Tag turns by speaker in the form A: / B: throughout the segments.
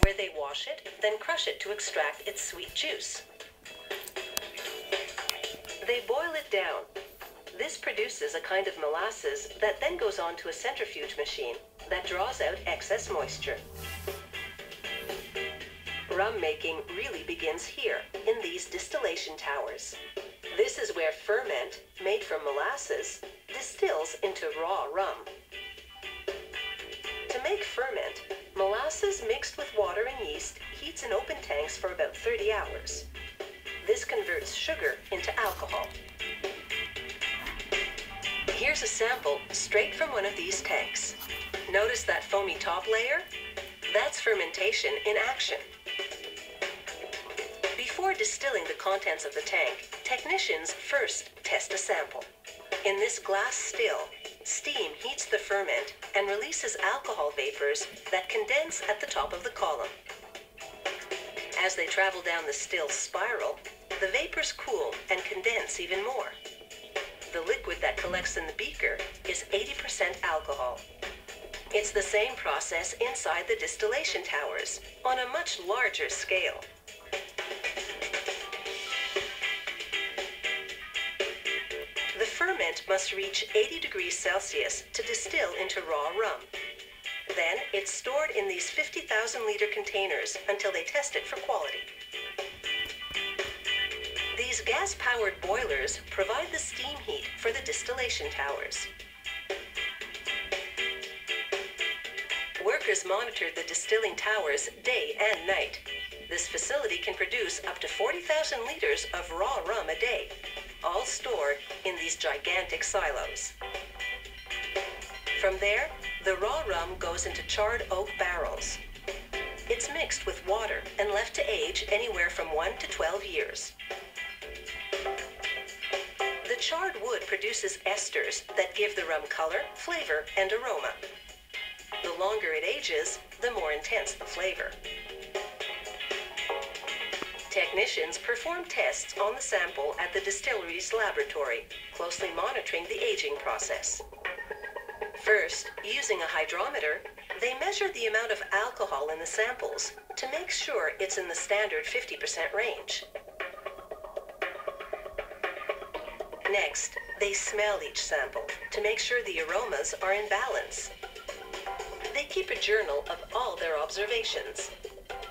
A: where they wash it, then crush it to extract its sweet juice. They boil it down. This produces a kind of molasses that then goes on to a centrifuge machine that draws out excess moisture. Rum making really begins here, in these distillation towers. This is where ferment, made from molasses, distills into raw rum. To make ferment, molasses mixed with water and yeast heats in open tanks for about 30 hours. This converts sugar into alcohol. Here's a sample straight from one of these tanks. Notice that foamy top layer? That's fermentation in action. Before distilling the contents of the tank, technicians first test a sample. In this glass still, steam heats the ferment and releases alcohol vapors that condense at the top of the column. As they travel down the still spiral, the vapors cool and condense even more. The liquid that collects in the beaker is 80% alcohol. It's the same process inside the distillation towers, on a much larger scale. The ferment must reach 80 degrees Celsius to distill into raw rum. Then it's stored in these 50,000-liter containers until they test it for quality. These gas-powered boilers provide the steam heat for the distillation towers. Workers monitor the distilling towers day and night. This facility can produce up to 40,000 liters of raw rum a day, all stored in these gigantic silos. From there, the raw rum goes into charred oak barrels. It's mixed with water and left to age anywhere from 1 to 12 years. The charred wood produces esters that give the rum color, flavor, and aroma. The longer it ages, the more intense the flavor. Technicians perform tests on the sample at the distillery's laboratory, closely monitoring the aging process. First, using a hydrometer, they measure the amount of alcohol in the samples to make sure it's in the standard 50% range. Next, they smell each sample to make sure the aromas are in balance. They keep a journal of all their observations.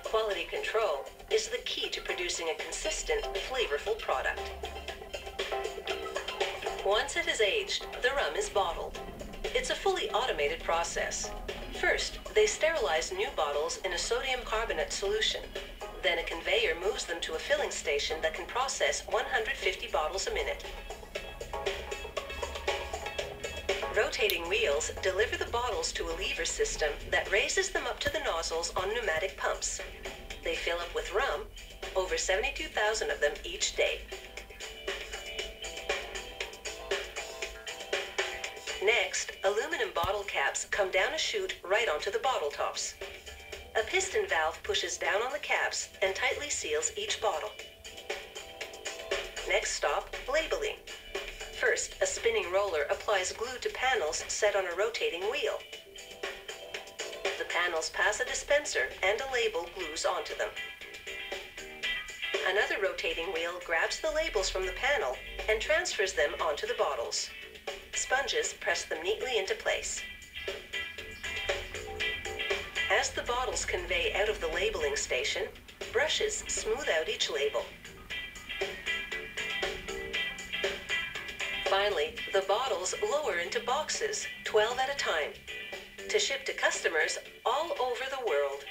A: Quality control is the key to producing a consistent, flavorful product. Once it is aged, the rum is bottled. It's a fully automated process. First, they sterilize new bottles in a sodium carbonate solution. Then a conveyor moves them to a filling station that can process 150 bottles a minute. Rotating wheels deliver the bottles to a lever system that raises them up to the nozzles on pneumatic pumps. They fill up with rum, over 72,000 of them each day. Next, aluminum bottle caps come down a chute right onto the bottle tops. A piston valve pushes down on the caps and tightly seals each bottle. Next stop, labeling. First, a spinning roller applies glue to panels set on a rotating wheel. The panels pass a dispenser and a label glues onto them. Another rotating wheel grabs the labels from the panel and transfers them onto the bottles. Sponges press them neatly into place. As the bottles convey out of the labeling station, brushes smooth out each label. Finally, the bottles lower into boxes, 12 at a time, to ship to customers all over the world.